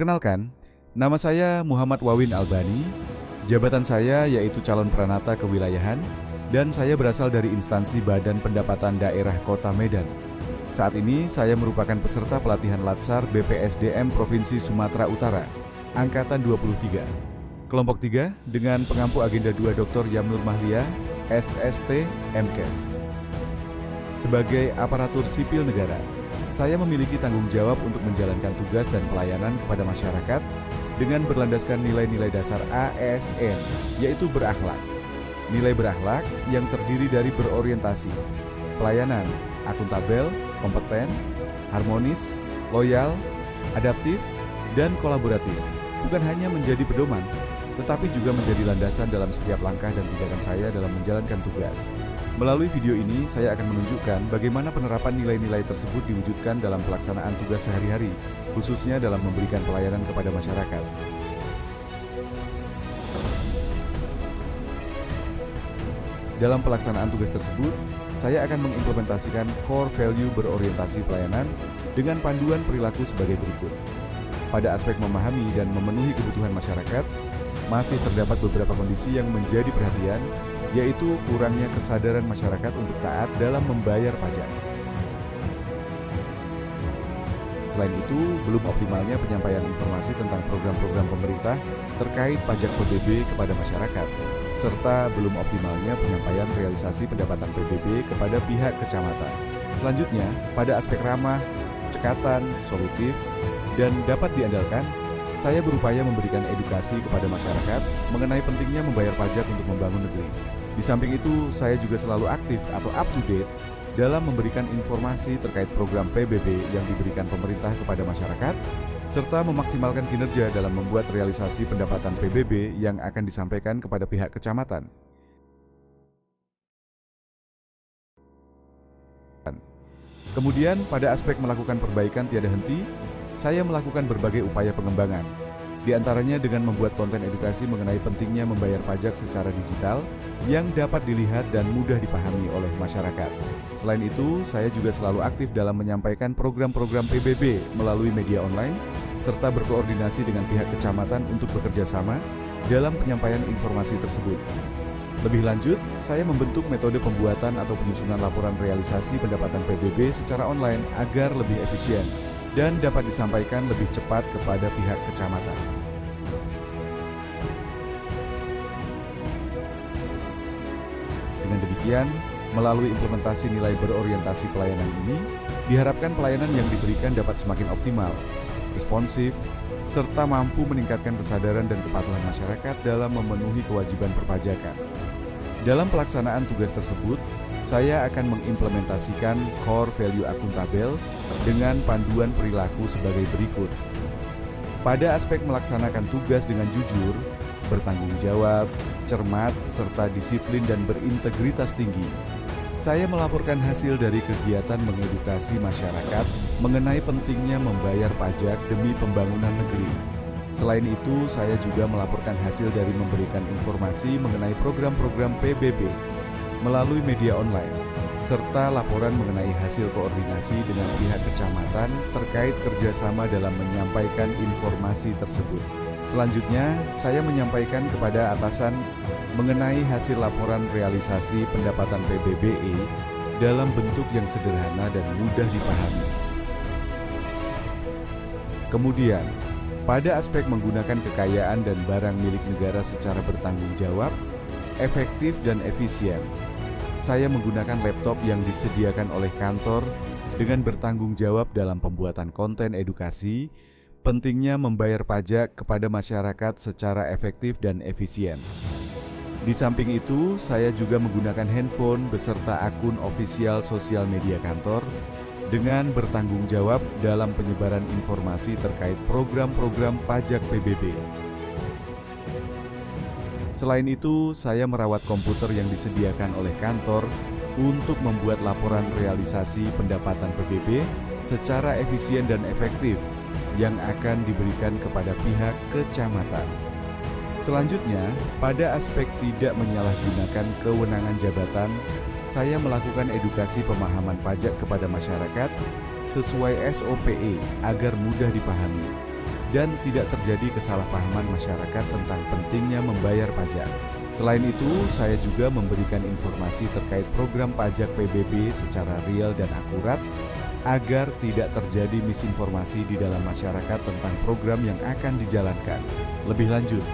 Kenalkan, nama saya Muhammad Wawin Albani, jabatan saya yaitu calon pranata kewilayahan, dan saya berasal dari instansi Badan Pendapatan Daerah Kota Medan. Saat ini saya merupakan peserta pelatihan Latsar BPSDM Provinsi Sumatera Utara, Angkatan 23. Kelompok 3 dengan pengampu agenda 2 Dr. Yamnur Mahlia, SST, MKes. Sebagai aparatur sipil negara, saya memiliki tanggung jawab untuk menjalankan tugas dan pelayanan kepada masyarakat dengan berlandaskan nilai-nilai dasar ASN, yaitu berakhlak. Nilai berakhlak yang terdiri dari berorientasi, pelayanan, akuntabel, kompeten, harmonis, loyal, adaptif, dan kolaboratif. Bukan hanya menjadi pedoman, tetapi juga menjadi landasan dalam setiap langkah dan tindakan saya dalam menjalankan tugas. Melalui video ini, saya akan menunjukkan bagaimana penerapan nilai-nilai tersebut diwujudkan dalam pelaksanaan tugas sehari-hari, khususnya dalam memberikan pelayanan kepada masyarakat. Dalam pelaksanaan tugas tersebut, saya akan mengimplementasikan core value berorientasi pelayanan dengan panduan perilaku sebagai berikut. Pada aspek memahami dan memenuhi kebutuhan masyarakat, masih terdapat beberapa kondisi yang menjadi perhatian, yaitu kurangnya kesadaran masyarakat untuk taat dalam membayar pajak. Selain itu, belum optimalnya penyampaian informasi tentang program-program pemerintah terkait pajak PBB kepada masyarakat, serta belum optimalnya penyampaian realisasi pendapatan PBB kepada pihak kecamatan. Selanjutnya, pada aspek ramah, cekatan, solutif, dan dapat diandalkan, saya berupaya memberikan edukasi kepada masyarakat mengenai pentingnya membayar pajak untuk membangun negeri. Di samping itu, saya juga selalu aktif atau up to date dalam memberikan informasi terkait program PBB yang diberikan pemerintah kepada masyarakat, serta memaksimalkan kinerja dalam membuat realisasi pendapatan PBB yang akan disampaikan kepada pihak kecamatan. Kemudian, pada aspek melakukan perbaikan tiada henti, saya melakukan berbagai upaya pengembangan, di antaranya dengan membuat konten edukasi mengenai pentingnya membayar pajak secara digital yang dapat dilihat dan mudah dipahami oleh masyarakat. Selain itu, saya juga selalu aktif dalam menyampaikan program-program PBB melalui media online, serta berkoordinasi dengan pihak kecamatan untuk bekerja sama dalam penyampaian informasi tersebut. Lebih lanjut, saya membentuk metode pembuatan atau penyusunan laporan realisasi pendapatan PBB secara online agar lebih efisien dan dapat disampaikan lebih cepat kepada pihak kecamatan. Dengan demikian, melalui implementasi nilai berorientasi pelayanan ini, diharapkan pelayanan yang diberikan dapat semakin optimal, responsif, serta mampu meningkatkan kesadaran dan kepatuhan masyarakat dalam memenuhi kewajiban perpajakan. Dalam pelaksanaan tugas tersebut, saya akan mengimplementasikan core value akuntabel dengan panduan perilaku sebagai berikut. Pada aspek melaksanakan tugas dengan jujur, bertanggung jawab, cermat, serta disiplin dan berintegritas tinggi, saya melaporkan hasil dari kegiatan mengedukasi masyarakat mengenai pentingnya membayar pajak demi pembangunan negeri. Selain itu, saya juga melaporkan hasil dari memberikan informasi mengenai program-program PBB melalui media online, serta laporan mengenai hasil koordinasi dengan pihak kecamatan terkait kerjasama dalam menyampaikan informasi tersebut. Selanjutnya, saya menyampaikan kepada atasan mengenai hasil laporan realisasi pendapatan PBBE dalam bentuk yang sederhana dan mudah dipahami. Kemudian, pada aspek menggunakan kekayaan dan barang milik negara secara bertanggung jawab, efektif dan efisien, saya menggunakan laptop yang disediakan oleh kantor dengan bertanggung jawab dalam pembuatan konten edukasi, pentingnya membayar pajak kepada masyarakat secara efektif dan efisien. Di samping itu, saya juga menggunakan handphone beserta akun ofisial sosial media kantor dengan bertanggung jawab dalam penyebaran informasi terkait program-program pajak PBB. Selain itu, saya merawat komputer yang disediakan oleh kantor untuk membuat laporan realisasi pendapatan PBB secara efisien dan efektif yang akan diberikan kepada pihak kecamatan. Selanjutnya, pada aspek tidak menyalahgunakan kewenangan jabatan, saya melakukan edukasi pemahaman pajak kepada masyarakat sesuai SOPE agar mudah dipahami. dan tidak terjadi kesalahpahaman masyarakat tentang pentingnya membayar pajak. Selain itu, saya juga memberikan informasi terkait program pajak PBB secara real dan akurat agar tidak terjadi misinformasi di dalam masyarakat tentang program yang akan dijalankan. Lebih lanjut,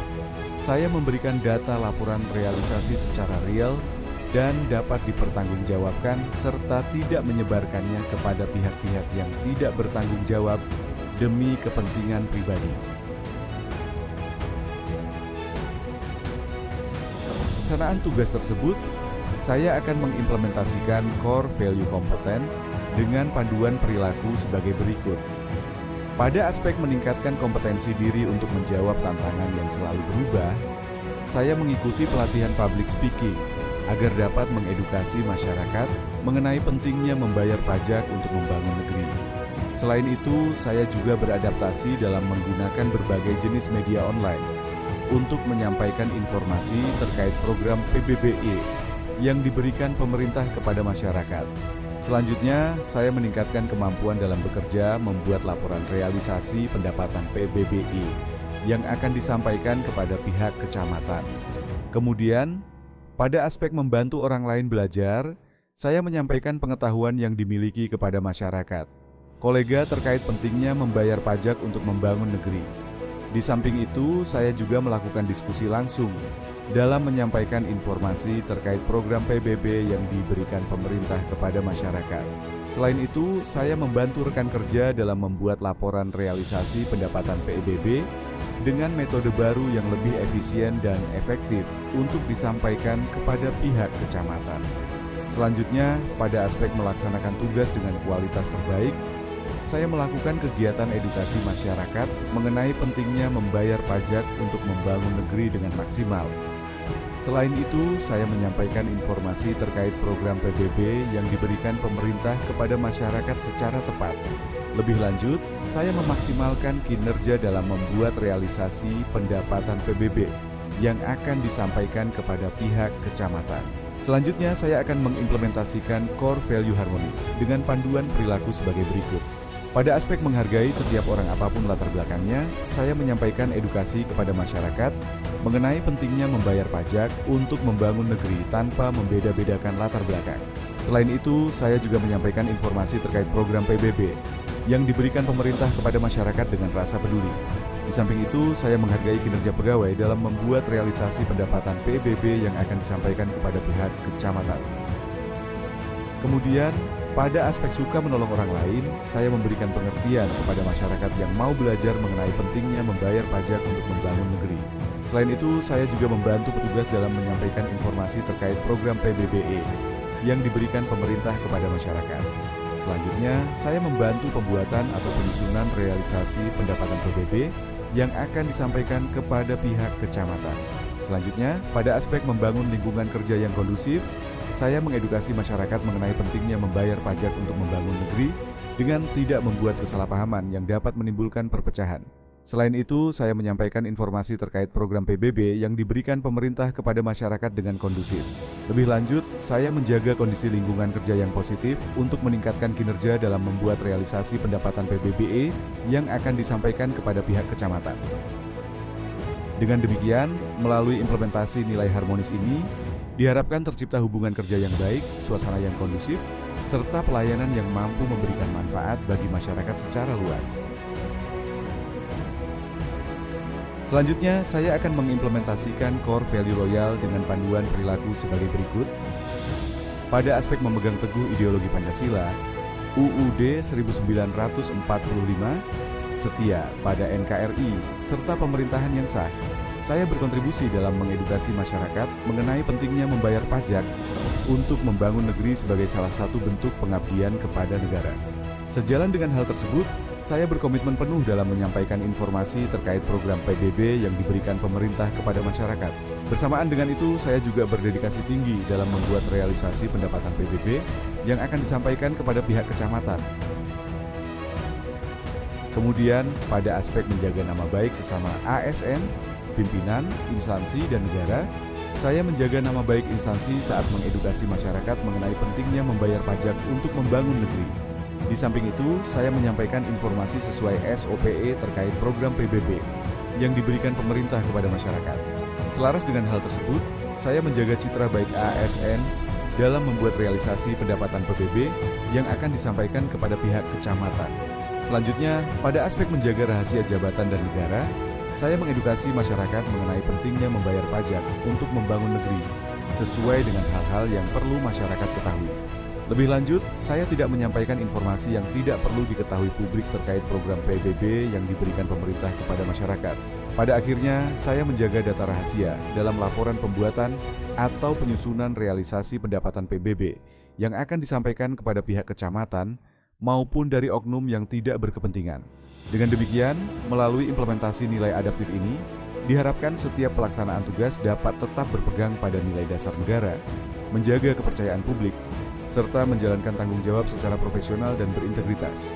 saya memberikan data laporan realisasi secara real dan dapat dipertanggungjawabkan serta tidak menyebarkannya kepada pihak-pihak yang tidak bertanggung jawab demi kepentingan pribadi. Pelaksanaan tugas tersebut, saya akan mengimplementasikan core value kompeten dengan panduan perilaku sebagai berikut. Pada aspek meningkatkan kompetensi diri untuk menjawab tantangan yang selalu berubah, saya mengikuti pelatihan public speaking agar dapat mengedukasi masyarakat mengenai pentingnya membayar pajak untuk membangun negeri. Selain itu, saya juga beradaptasi dalam menggunakan berbagai jenis media online untuk menyampaikan informasi terkait program PBBE yang diberikan pemerintah kepada masyarakat. Selanjutnya, saya meningkatkan kemampuan dalam bekerja membuat laporan realisasi pendapatan PBBE yang akan disampaikan kepada pihak kecamatan. Kemudian, pada aspek membantu orang lain belajar, saya menyampaikan pengetahuan yang dimiliki kepada masyarakat. Kolega terkait pentingnya membayar pajak untuk membangun negeri. Di samping itu, saya juga melakukan diskusi langsung dalam menyampaikan informasi terkait program PBB yang diberikan pemerintah kepada masyarakat. Selain itu, saya membantu rekan kerja dalam membuat laporan realisasi pendapatan PBB dengan metode baru yang lebih efisien dan efektif untuk disampaikan kepada pihak kecamatan. Selanjutnya, pada aspek melaksanakan tugas dengan kualitas terbaik, saya melakukan kegiatan edukasi masyarakat mengenai pentingnya membayar pajak untuk membangun negeri dengan maksimal. Selain itu, saya menyampaikan informasi terkait program PBB yang diberikan pemerintah kepada masyarakat secara tepat. Lebih lanjut, saya memaksimalkan kinerja dalam membuat realisasi pendapatan PBB yang akan disampaikan kepada pihak kecamatan. Selanjutnya, saya akan mengimplementasikan core value harmonis dengan panduan perilaku sebagai berikut. Pada aspek menghargai setiap orang apapun latar belakangnya, saya menyampaikan edukasi kepada masyarakat mengenai pentingnya membayar pajak untuk membangun negeri tanpa membeda-bedakan latar belakang. Selain itu, saya juga menyampaikan informasi terkait program PBB yang diberikan pemerintah kepada masyarakat dengan rasa peduli. Di samping itu, saya menghargai kinerja pegawai dalam membuat realisasi pendapatan PBB yang akan disampaikan kepada pihak kecamatan. Kemudian, pada aspek suka menolong orang lain, saya memberikan pengertian kepada masyarakat yang mau belajar mengenai pentingnya membayar pajak untuk membangun negeri. Selain itu, saya juga membantu petugas dalam menyampaikan informasi terkait program PBBE yang diberikan pemerintah kepada masyarakat. Selanjutnya, saya membantu pembuatan atau penyusunan realisasi pendapatan PBB yang akan disampaikan kepada pihak kecamatan. Selanjutnya, pada aspek membangun lingkungan kerja yang kondusif, saya mengedukasi masyarakat mengenai pentingnya membayar pajak untuk membangun negeri dengan tidak membuat kesalahpahaman yang dapat menimbulkan perpecahan. Selain itu, saya menyampaikan informasi terkait program PBB yang diberikan pemerintah kepada masyarakat dengan kondusif. Lebih lanjut, saya menjaga kondisi lingkungan kerja yang positif untuk meningkatkan kinerja dalam membuat realisasi pendapatan PBBE yang akan disampaikan kepada pihak kecamatan. Dengan demikian, melalui implementasi nilai harmonis ini, diharapkan tercipta hubungan kerja yang baik, suasana yang kondusif, serta pelayanan yang mampu memberikan manfaat bagi masyarakat secara luas. Selanjutnya, saya akan mengimplementasikan core value loyal dengan panduan perilaku sebagai berikut. Pada aspek memegang teguh ideologi Pancasila, UUD 1945, setia pada NKRI, serta pemerintahan yang sah, saya berkontribusi dalam mengedukasi masyarakat mengenai pentingnya membayar pajak untuk membangun negeri sebagai salah satu bentuk pengabdian kepada negara. Sejalan dengan hal tersebut, saya berkomitmen penuh dalam menyampaikan informasi terkait program PBB yang diberikan pemerintah kepada masyarakat. Bersamaan dengan itu, saya juga berdedikasi tinggi dalam membuat realisasi pendapatan PBB yang akan disampaikan kepada pihak kecamatan. Kemudian, pada aspek menjaga nama baik sesama ASN, pimpinan, instansi, dan negara, saya menjaga nama baik instansi saat mengedukasi masyarakat mengenai pentingnya membayar pajak untuk membangun negeri. Di samping itu, saya menyampaikan informasi sesuai SOPE terkait program PBB yang diberikan pemerintah kepada masyarakat. Selaras dengan hal tersebut, saya menjaga citra baik ASN dalam membuat realisasi pendapatan PBB yang akan disampaikan kepada pihak kecamatan. Selanjutnya, pada aspek menjaga rahasia jabatan dan negara, saya mengedukasi masyarakat mengenai pentingnya membayar pajak untuk membangun negeri, sesuai dengan hal-hal yang perlu masyarakat ketahui. Lebih lanjut, saya tidak menyampaikan informasi yang tidak perlu diketahui publik terkait program PBB yang diberikan pemerintah kepada masyarakat. Pada akhirnya, saya menjaga data rahasia dalam laporan pembuatan atau penyusunan realisasi pendapatan PBB yang akan disampaikan kepada pihak kecamatan maupun dari oknum yang tidak berkepentingan. Dengan demikian, melalui implementasi nilai adaptif ini, diharapkan setiap pelaksanaan tugas dapat tetap berpegang pada nilai dasar negara, menjaga kepercayaan publik, serta menjalankan tanggung jawab secara profesional dan berintegritas.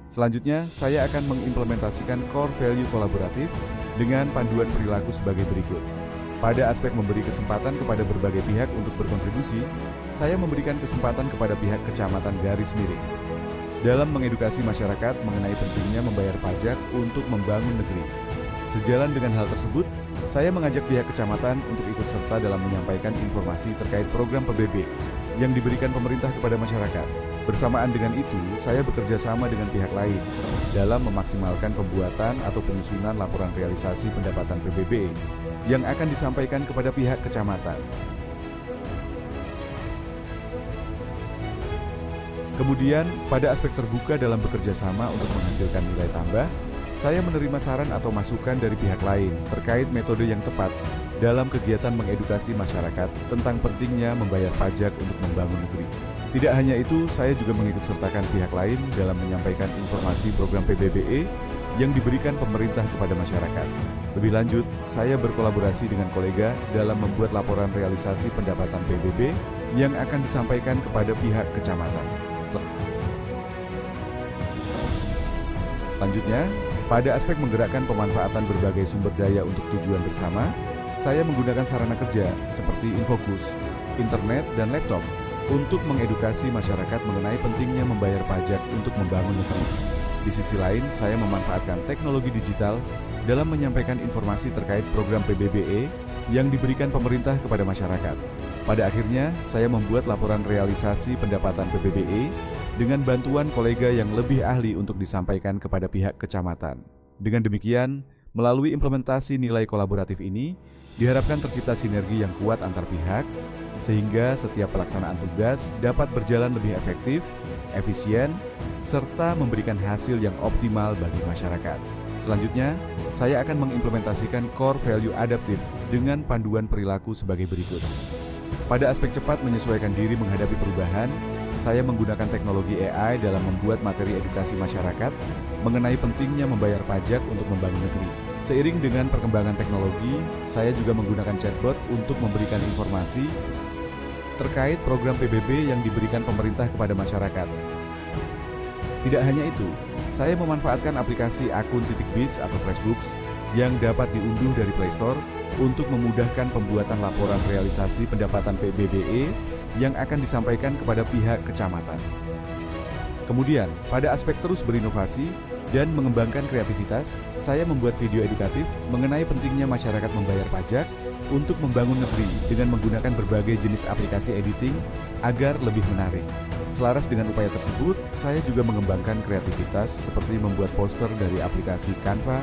Selanjutnya, saya akan mengimplementasikan core value kolaboratif dengan panduan perilaku sebagai berikut. Pada aspek memberi kesempatan kepada berbagai pihak untuk berkontribusi, saya memberikan kesempatan kepada pihak kecamatan garis miring dalam mengedukasi masyarakat mengenai pentingnya membayar pajak untuk membangun negeri. Sejalan dengan hal tersebut, saya mengajak pihak kecamatan untuk ikut serta dalam menyampaikan informasi terkait program PBB yang diberikan pemerintah kepada masyarakat. Bersamaan dengan itu, saya bekerja sama dengan pihak lain dalam memaksimalkan pembuatan atau penyusunan laporan realisasi pendapatan PBB yang akan disampaikan kepada pihak kecamatan. Kemudian, pada aspek terbuka dalam bekerja sama untuk menghasilkan nilai tambah, saya menerima saran atau masukan dari pihak lain terkait metode yang tepat dalam kegiatan mengedukasi masyarakat tentang pentingnya membayar pajak untuk membangun negeri. Tidak hanya itu, saya juga mengikut sertakan pihak lain dalam menyampaikan informasi program PBBE yang diberikan pemerintah kepada masyarakat. Lebih lanjut, saya berkolaborasi dengan kolega dalam membuat laporan realisasi pendapatan PBB yang akan disampaikan kepada pihak kecamatan. Selanjutnya, pada aspek menggerakkan pemanfaatan berbagai sumber daya untuk tujuan bersama, saya menggunakan sarana kerja seperti Infokus, internet, dan laptop untuk mengedukasi masyarakat mengenai pentingnya membayar pajak untuk membangun negeri. Di sisi lain, saya memanfaatkan teknologi digital dalam menyampaikan informasi terkait program PBBE yang diberikan pemerintah kepada masyarakat. Pada akhirnya, saya membuat laporan realisasi pendapatan PBBE dengan bantuan kolega yang lebih ahli untuk disampaikan kepada pihak kecamatan. Dengan demikian, melalui implementasi nilai kolaboratif ini, diharapkan tercipta sinergi yang kuat antar pihak, sehingga setiap pelaksanaan tugas dapat berjalan lebih efektif, efisien, serta memberikan hasil yang optimal bagi masyarakat. Selanjutnya, saya akan mengimplementasikan core value adaptif dengan panduan perilaku sebagai berikut. Pada aspek cepat menyesuaikan diri menghadapi perubahan, saya menggunakan teknologi AI dalam membuat materi edukasi masyarakat mengenai pentingnya membayar pajak untuk membangun negeri. Seiring dengan perkembangan teknologi, saya juga menggunakan chatbot untuk memberikan informasi terkait program PBB yang diberikan pemerintah kepada masyarakat. Tidak hanya itu, saya memanfaatkan aplikasi akun @bis atau Flashbooks yang dapat diunduh dari Play Store untuk memudahkan pembuatan laporan realisasi pendapatan PBBE yang akan disampaikan kepada pihak kecamatan. Kemudian, pada aspek terus berinovasi dan mengembangkan kreativitas, saya membuat video edukatif mengenai pentingnya masyarakat membayar pajak untuk membangun negeri dengan menggunakan berbagai jenis aplikasi editing agar lebih menarik. Selaras dengan upaya tersebut, saya juga mengembangkan kreativitas seperti membuat poster dari aplikasi Canva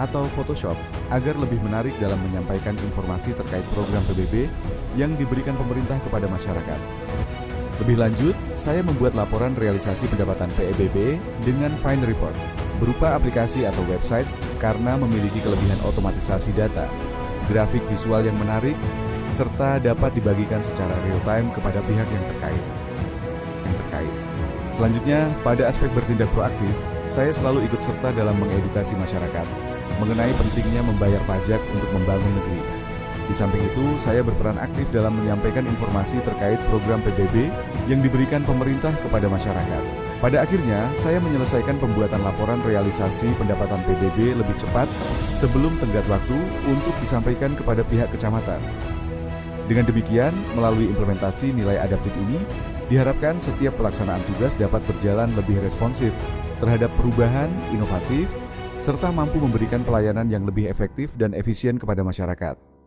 atau Photoshop agar lebih menarik dalam menyampaikan informasi terkait program PBB yang diberikan pemerintah kepada masyarakat. Lebih lanjut, saya membuat laporan realisasi pendapatan PBB dengan Find Report berupa aplikasi atau website karena memiliki kelebihan otomatisasi data, grafik visual yang menarik, serta dapat dibagikan secara real-time kepada pihak yang terkait. Selanjutnya, pada aspek bertindak proaktif, saya selalu ikut serta dalam mengedukasi masyarakat mengenai pentingnya membayar pajak untuk membangun negeri. Di samping itu, saya berperan aktif dalam menyampaikan informasi terkait program PBB yang diberikan pemerintah kepada masyarakat. Pada akhirnya, saya menyelesaikan pembuatan laporan realisasi pendapatan PBB lebih cepat sebelum tenggat waktu untuk disampaikan kepada pihak kecamatan. Dengan demikian, melalui implementasi nilai adaptif ini, Diharapkan setiap pelaksanaan tugas dapat berjalan lebih responsif terhadap perubahan, inovatif, serta mampu memberikan pelayanan yang lebih efektif dan efisien kepada masyarakat.